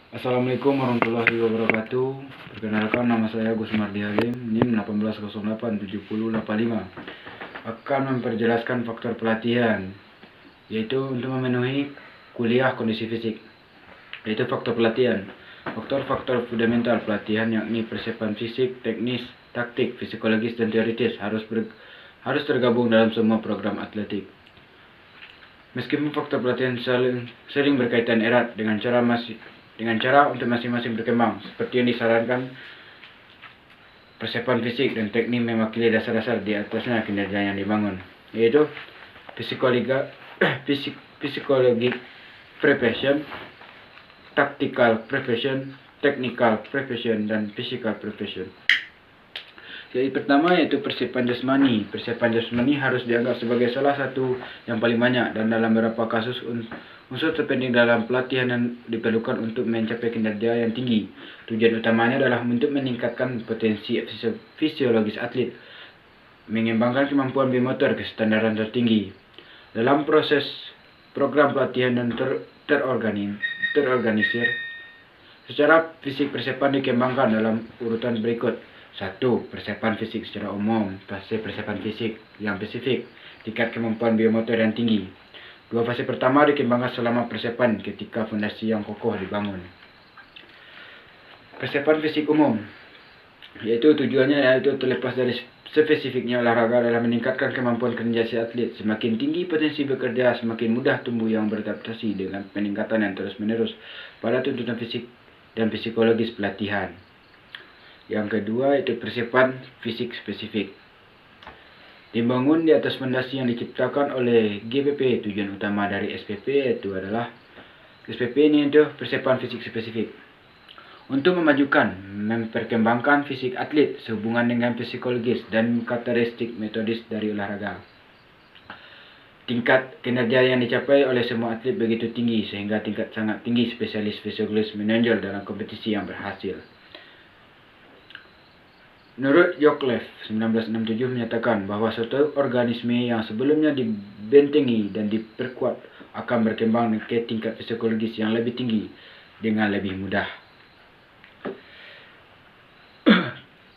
Assalamualaikum warahmatullahi wabarakatuh. Perkenalkan, nama saya Gus Mardi Halim, NIM 18087085. Akan memperjelaskan faktor pelatihan, yaitu untuk memenuhi kuliah kondisi fisik. Yaitu faktor pelatihan. Faktor-faktor fundamental pelatihan yakni persiapan fisik, teknis, taktik, psikologis, dan teoritis harus tergabung dalam semua program atletik. Meskipun faktor pelatihan sering berkaitan erat dengan cara untuk masing-masing berkembang, seperti yang disarankan, persiapan fisik dan teknik mewakili dasar-dasar di atasnya kinerja yang dibangun, yaitu psikologi preparation, tactical preparation, technical preparation, dan physical preparation. Jadi pertama yaitu persiapan jasmani. Persiapan jasmani harus dianggap sebagai salah satu yang paling banyak, dan dalam beberapa kasus unsur terpenting dalam pelatihan yang diperlukan untuk mencapai kinerja yang tinggi. Tujuan utamanya adalah untuk meningkatkan potensi fisiologis atlet, mengembangkan kemampuan biomotor ke standaran tertinggi. Dalam proses program pelatihan dan terorganisir secara fisik, persiapan dikembangkan dalam urutan berikut. 1. Persiapan fisik secara umum. Fase persiapan fisik yang spesifik, tingkat kemampuan biomotor yang tinggi. 2. Fase pertama dikembangkan selama persiapan ketika fondasi yang kokoh dibangun. Persiapan fisik umum, yaitu tujuannya terlepas dari spesifiknya olahraga dalam meningkatkan kemampuan kerja si atlet. Semakin tinggi potensi bekerja, semakin mudah tumbuh yang beradaptasi dengan peningkatan yang terus-menerus pada tuntutan fisik dan psikologis pelatihan. Yang kedua itu persiapan fisik spesifik, dibangun di atas fondasi yang diciptakan oleh GPP. Tujuan utama dari SPP ini itu persiapan fisik spesifik untuk memperkembangkan fisik atlet sehubungan dengan psikologis dan karakteristik metodis dari olahraga. Tingkat kinerja yang dicapai oleh semua atlet begitu tinggi sehingga tingkat sangat tinggi spesialis fisiologis menonjol dalam kompetisi yang berhasil. Menurut Yocklev 1967 menyatakan bahwa suatu organisme yang sebelumnya dibentengi dan diperkuat akan berkembang ke tingkat psikologis yang lebih tinggi dengan lebih mudah.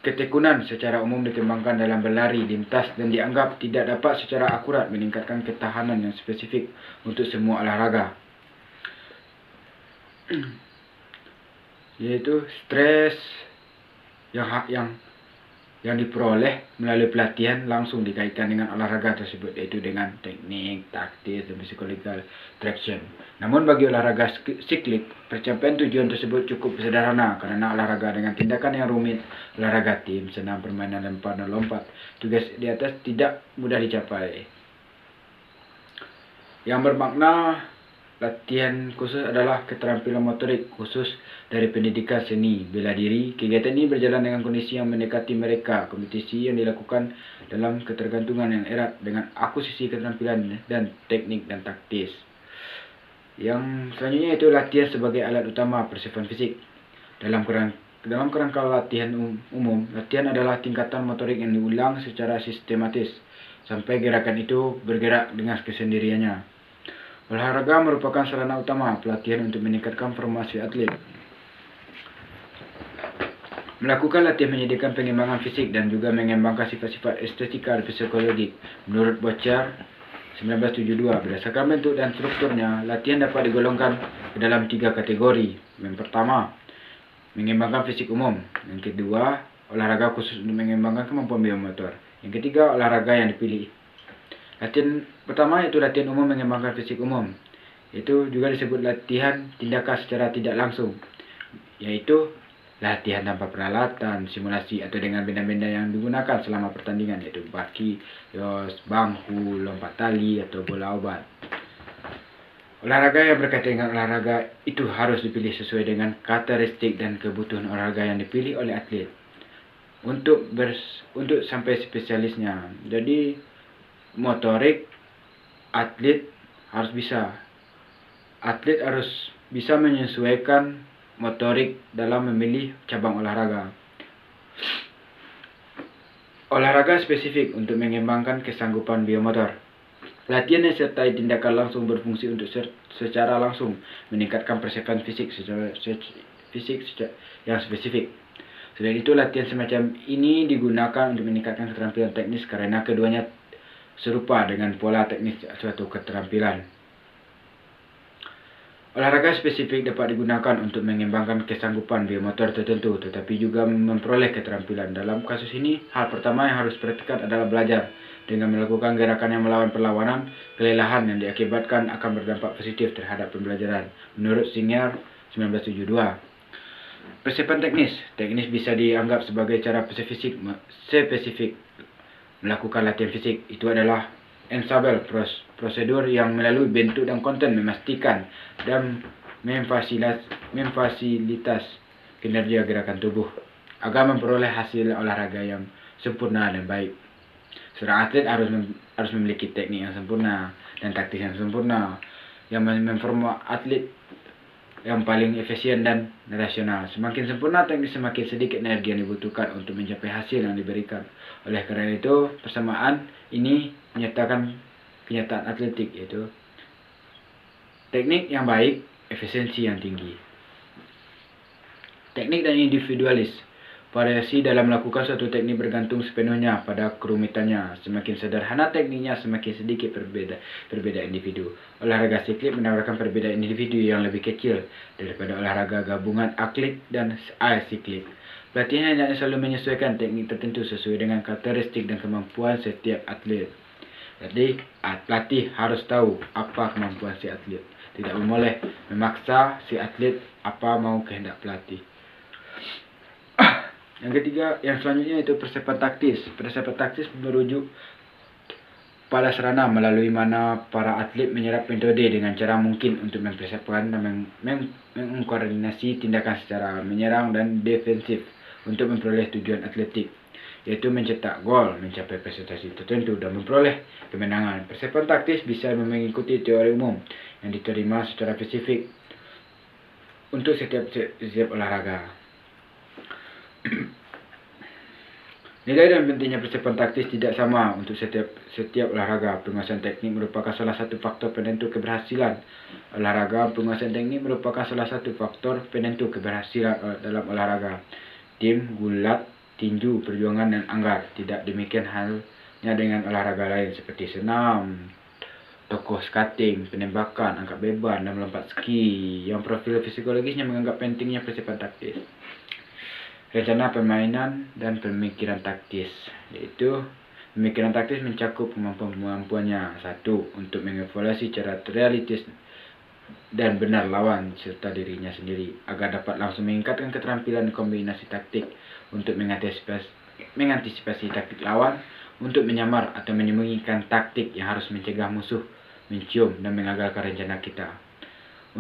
Ketekunan secara umum dikembangkan dalam berlari, lintas, dan dianggap tidak dapat secara akurat meningkatkan ketahanan yang spesifik untuk semua olahraga, yaitu stres yang diperoleh melalui pelatihan langsung dikaitkan dengan olahraga tersebut, yaitu dengan teknik, taktis, dan physiological traction. Namun bagi olahraga siklik, pencapaian tujuan tersebut cukup sederhana karena olahraga dengan tindakan yang rumit, olahraga tim, senam, permainan lempar dan lompat, tugas di atas tidak mudah dicapai. Yang bermakna latihan khusus adalah keterampilan motorik khusus dari pendidikan seni bela diri. Kegiatan ini berjalan dengan kondisi yang mendekati mereka. Kompetisi yang dilakukan dalam ketergantungan yang erat dengan akuisisi keterampilan dan teknik dan taktis. Yang selanjutnya itu latihan sebagai alat utama persiapan fisik. Dalam kerangka latihan umum, latihan adalah tingkatan motorik yang diulang secara sistematis sampai gerakan itu bergerak dengan kesendiriannya. Olahraga merupakan sarana utama pelatihan untuk meningkatkan formasi atlet. Melakukan latihan menyediakan pengembangan fisik dan juga mengembangkan sifat-sifat estetika dan psikologik. Menurut Bochar 1972, berdasarkan bentuk dan strukturnya, latihan dapat digolongkan ke dalam 3 kategori. Yang pertama, mengembangkan fisik umum. Yang kedua, olahraga khusus untuk mengembangkan kemampuan biomotor. Yang ketiga, olahraga yang dipilih. Latihan pertama yaitu latihan umum mengembangkan fisik umum. Itu juga disebut latihan tindakan secara tidak langsung, yaitu latihan tanpa peralatan, simulasi atau dengan benda-benda yang digunakan selama pertandingan, yaitu baki, yos, bangku, lompat tali, atau bola obat. Olahraga yang berkaitan dengan olahraga itu harus dipilih sesuai dengan karakteristik dan kebutuhan olahraga yang dipilih oleh atlet untuk sampai spesialisnya. Jadi motorik atlet harus bisa menyesuaikan motorik dalam memilih cabang olahraga. Olahraga spesifik untuk mengembangkan kesanggupan biomotor. Latihan yang sertai tindakan langsung berfungsi untuk secara langsung meningkatkan persiapan fisik yang spesifik. Selain itu, latihan semacam ini digunakan untuk meningkatkan keterampilan teknis karena keduanya serupa dengan pola teknis suatu keterampilan. Olahraga spesifik dapat digunakan untuk mengembangkan kesanggupan biomotor tertentu, tetapi juga memperoleh keterampilan. Dalam kasus ini, hal pertama yang harus diperhatikan adalah belajar. Dengan melakukan gerakan yang melawan perlawanan, kelelahan yang diakibatkan akan berdampak positif terhadap pembelajaran. Menurut Singer 1972. Persiapan teknis. Teknis bisa dianggap sebagai cara spesifik melakukan latihan fisik. Itu adalah ensemble prosedur yang melalui bentuk dan konten memastikan dan memfasilitas kinerja gerakan tubuh agar memperoleh hasil olahraga yang sempurna dan baik. Seorang atlet harus memiliki teknik yang sempurna dan taktis yang sempurna yang memformasi atlet yang paling efisien dan rasional. Semakin sempurna teknik, semakin sedikit energi yang dibutuhkan untuk mencapai hasil yang diberikan. Oleh karena itu, persamaan ini menyatakan kenyataan atletik, yaitu teknik yang baik, efisiensi yang tinggi. Teknik dan individualis. Variasi dalam melakukan suatu teknik bergantung sepenuhnya pada kerumitannya. Semakin sederhana tekniknya, semakin sedikit perbedaan individu. Olahraga siklik menawarkan perbedaan individu yang lebih kecil daripada olahraga gabungan atlet dan asiklik. Pelatihan hendaknya selalu menyesuaikan teknik tertentu sesuai dengan karakteristik dan kemampuan setiap atlet. Jadi, pelatih harus tahu apa kemampuan si atlet. Tidak boleh memaksa si atlet apa mau kehendak pelatih. Yang ketiga, yang selanjutnya itu persiapan taktis. Persiapan taktis merujuk pada sarana melalui mana para atlet menyerap metode dengan cara mungkin untuk mempersiapkan dan mengkoordinasi tindakan secara menyerang dan defensif untuk memperoleh tujuan atletik, yaitu mencetak gol, mencapai prestasi tertentu, dan memperoleh kemenangan. Persiapan taktis bisa mengikuti teori umum yang diterima secara spesifik untuk setiap olahraga. Nilai dan pentingnya persiapan taktis tidak sama untuk setiap olahraga. Penguasaan teknik merupakan salah satu faktor penentu keberhasilan olahraga. Penguasaan teknik merupakan salah satu faktor penentu keberhasilan dalam olahraga. Tim, gulat, tinju, perjuangan, dan anggar. Tidak demikian halnya dengan olahraga lain seperti senam, tokoh skating, penembakan, angkat beban, dan melompat ski. Yang profil psikologisnya menganggap pentingnya persiapan taktis. Rencana permainan dan pemikiran taktis, yaitu pemikiran taktis mencakup kemampuannya. 1. Untuk mengevaluasi cara realistis dan benar lawan serta dirinya sendiri agar dapat langsung meningkatkan keterampilan kombinasi taktik untuk mengantisipasi taktik lawan, untuk menyamar atau menyembunyikan taktik yang harus mencegah musuh mencium dan mengagalkan rencana kita,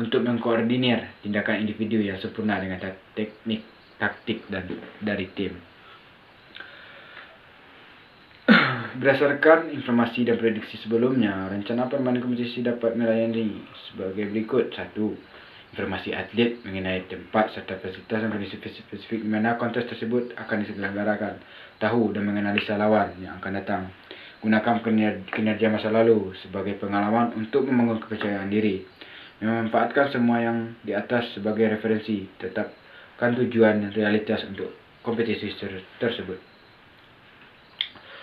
untuk mengkoordinir tindakan individu yang sempurna dengan teknik taktik dari tim. Berdasarkan informasi dan prediksi sebelumnya, rencana permainan kompetisi dapat melayani sebagai berikut. 1. Informasi atlet mengenai tempat serta fasilitas dan kondisi spesifik di mana kontes tersebut akan diselenggarakan. Tahu dan menganalisa lawan yang akan datang. Gunakan kinerja masa lalu sebagai pengalaman untuk membangun kepercayaan diri. Memanfaatkan semua yang di atas sebagai referensi. Tetapkan tujuan realitas untuk kompetisi tersebut.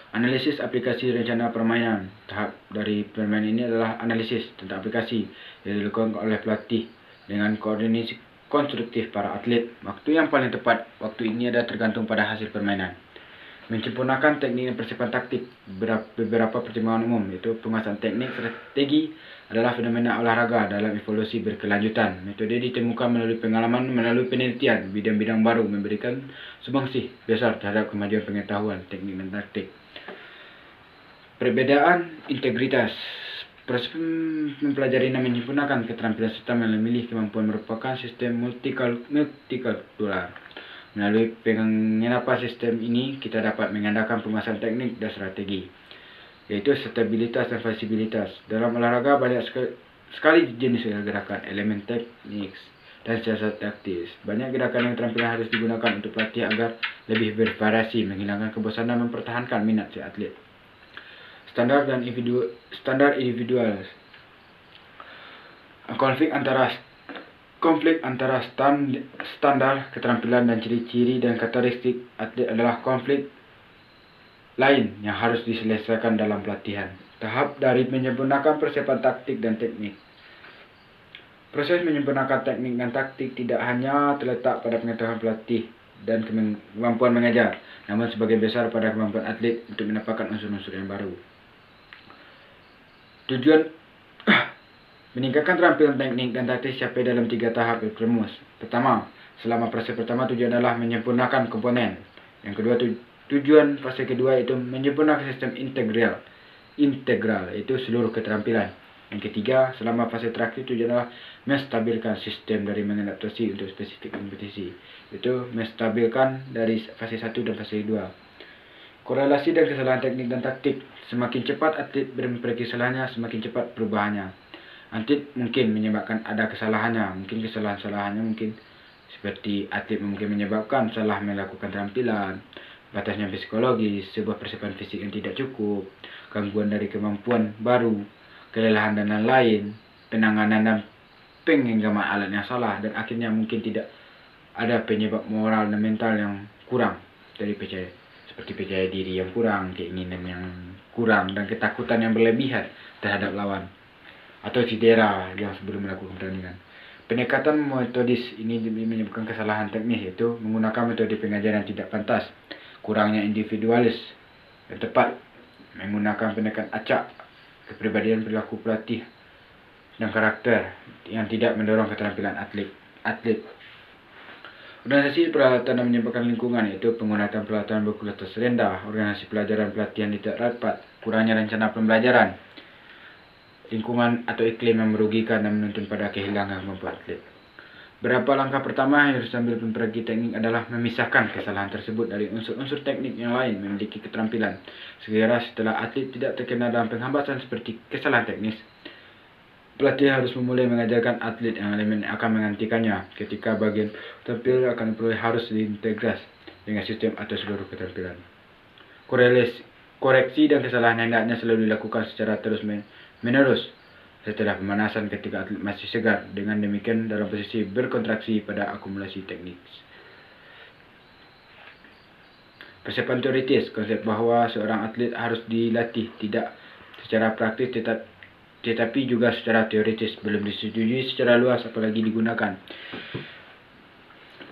Analisis aplikasi rencana permainan. Tahap dari permainan ini adalah analisis tentang aplikasi yang dilakukan oleh pelatih dengan koordinasi konstruktif para atlet. Waktu yang paling tepat. Waktu ini adalah tergantung pada hasil permainan. Menyempurnakan teknik dan persiapan taktik. Beberapa pertimbangan umum, yaitu penguasaan teknik strategi adalah fenomena olahraga dalam evolusi berkelanjutan. Metode ditemukan melalui pengalaman, melalui penelitian. Bidang-bidang baru memberikan sumbangsih besar terhadap kemajuan pengetahuan teknik dan taktik. Perbedaan integritas. Proses mempelajari dan menyempurnakan keterampilan serta memilih kemampuan merupakan sistem multikultural. Melalui penginapan sistem ini, kita dapat mengandalkan penguasaan teknik dan strategi, yaitu stabilitas dan fleksibilitas. Dalam olahraga, banyak sekali jenis gerakan, elemen teknik, dan siasat taktis. Banyak gerakan yang keterampilan harus digunakan untuk pelatih agar lebih bervariasi, menghilangkan kebosanan dan mempertahankan minat si atlet. standar individual. Konflik antara standar keterampilan dan ciri-ciri dan karakteristik atlet adalah konflik lain yang harus diselesaikan dalam pelatihan. Tahap dari menyempurnakan persiapan taktik dan teknik. Proses menyempurnakan teknik dan taktik tidak hanya terletak pada pengetahuan pelatih dan kemampuan mengajar, namun sebagian besar pada kemampuan atlet untuk mendapatkan unsur-unsur yang baru. Tujuan meningkatkan keterampilan teknik dan taktik sampai dalam 3 tahap rumus. Pertama, selama fase pertama tujuan adalah menyempurnakan komponen. Yang kedua, tujuan fase kedua itu menyempurnakan sistem integral yaitu seluruh keterampilan. Yang ketiga, selama fase terakhir tujuan adalah menstabilkan sistem dari mengadaptasi untuk spesifik kompetisi. Itu menstabilkan dari fase 1 dan fase 2. Korelasi dan kesalahan teknik dan taktik. Semakin cepat atlet memperbaiki kesalahannya, semakin cepat perubahannya. Atlet mungkin menyebabkan ada kesalahannya, mungkin kesalahan-kesalahannya mungkin seperti atlet mungkin menyebabkan salah melakukan tampilan, batasnya psikologis, sebuah persiapan fisik yang tidak cukup, gangguan dari kemampuan baru, kelelahan dan lain-lain, penanganan dan penggenggaman alat yang salah, dan akhirnya mungkin tidak ada penyebab moral dan mental yang kurang dari seperti percaya diri yang kurang, keinginan yang kurang, dan ketakutan yang berlebihan terhadap lawan atau cedera yang sebelum melakukan pertandingan. Pendekatan metodis ini menyebabkan kesalahan teknis, yaitu menggunakan metode pengajaran yang tidak pantas, kurangnya individualis yang tepat, menggunakan pendekatan acak, kepribadian perilaku pelatih, dan karakter yang tidak mendorong keterampilan atlet. Organisasi peralatan dan menyebabkan lingkungan, yaitu penggunaan peralatan berkualitas rendah, organisasi pelajaran pelatihan tidak rapat, kurangnya rencana pembelajaran, lingkungan atau iklim yang merugikan dan menuntun pada kehilangan kemampuan atlet. Beberapa langkah pertama yang harus diambil pemperbaiki teknik adalah memisahkan kesalahan tersebut dari unsur-unsur teknik yang lain memiliki keterampilan. Segera setelah atlet tidak terkena dalam penghambatan seperti kesalahan teknis, pelatih harus memulai mengajarkan atlet yang elemen akan menggantikannya ketika bagian tampil akan harus diintegrasi dengan sistem atau seluruh keterampilan. Koreksi dan kesalahan hendaknya selalu dilakukan secara terus-menerus setelah pemanasan ketika atlet masih segar. Dengan demikian dalam posisi berkontraksi pada akumulasi teknik. Persiapan teoritis, konsep bahwa seorang atlet harus dilatih tidak secara praktis tetapi juga secara teoritis belum disetujui secara luas apalagi digunakan.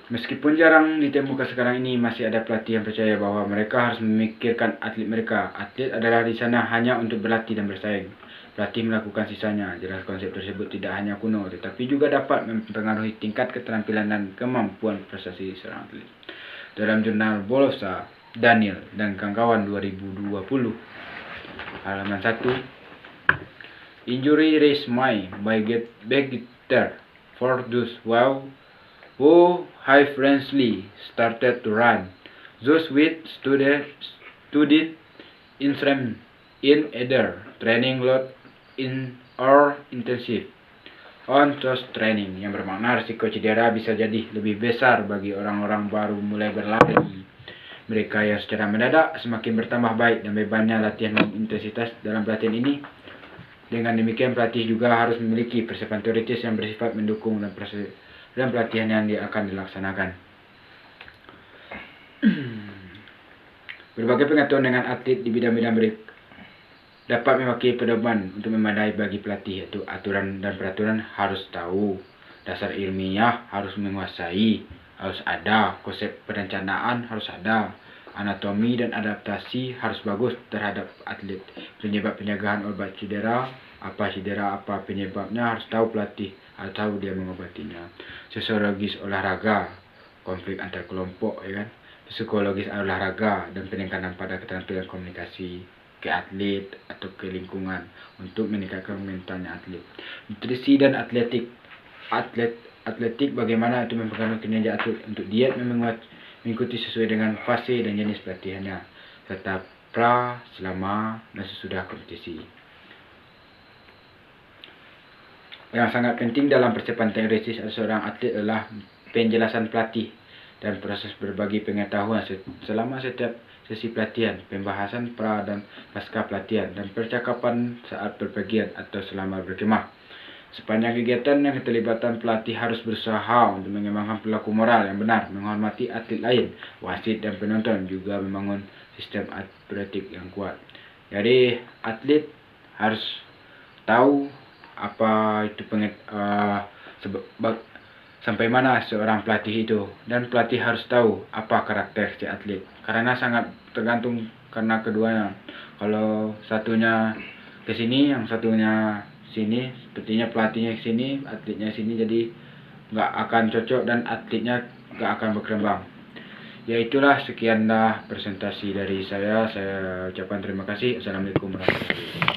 Meskipun jarang ditemukan sekarang ini, masih ada pelatih yang percaya bahwa mereka harus memikirkan atlet mereka. Atlet adalah di sana hanya untuk berlatih dan bersaing. Pelatih melakukan sisanya. Jelas konsep tersebut tidak hanya kuno, tetapi juga dapat mempengaruhi tingkat keterampilan dan kemampuan prestasi seorang atlet. Dalam jurnal Bolosa, Daniel dan kawan-kawan 2020, halaman 1, Injury Race by Begitter for those who have recently started to run. Those with studied in either training load or intensive on-course training, yang bermakna risiko cedera bisa jadi lebih besar bagi orang-orang baru mulai berlari. Mereka yang secara mendadak semakin bertambah baik dan bebannya latihan dan intensitas dalam pelatihan ini. Dengan demikian pelatih juga harus memiliki persiapan teoritis yang bersifat mendukung dan pelatihan yang akan dilaksanakan. Berbagai pengetahuan dengan atlet di bidang-bidang dapat mewakili pedoman untuk memadai bagi pelatih, yaitu aturan dan peraturan harus tahu, dasar ilmiah harus menguasai, harus ada, konsep perencanaan harus ada, anatomi dan adaptasi harus bagus terhadap atlet, penyebab penjagaan obat cedera, apa penyebabnya harus tahu pelatih, harus tahu dia mengobatinya. Sosiologis olahraga, konflik antar kelompok, ya kan? Psikologis olahraga dan peningkatan pada keterampilan komunikasi ke atlet atau ke lingkungan untuk meningkatkan mentalnya atlet. Nutrisi dan atletik, bagaimana itu mempengaruhi kinerja atlet untuk diet mengikuti sesuai dengan fase dan jenis pelatihannya, serta pra, selama, dan sesudah kompetisi. Yang sangat penting dalam persiapan teoritis seorang atlet adalah penjelasan pelatih dan proses berbagi pengetahuan selama setiap sesi pelatihan, pembahasan pra dan pasca pelatihan, dan percakapan saat berpergian atau selama berkemah. Sepanjang kegiatan yang keterlibatan pelatih harus berusaha untuk mengembangkan perilaku moral yang benar, menghormati atlet lain, wasit dan penonton, juga membangun sistem atletik yang kuat. Jadi atlet harus tahu apa itu sampai mana seorang pelatih itu, dan pelatih harus tahu apa karakter si atlet, karena sangat tergantung karena keduanya. Kalau satunya ke sini, yang satunya sini, sepertinya pelatihnya ke sini, atletnya sini, jadi nggak akan cocok dan atletnya nggak akan berkembang. Ya itulah, sekian dah presentasi dari saya ucapkan terima kasih. Assalamualaikum warahmatullahi wabarakatuh.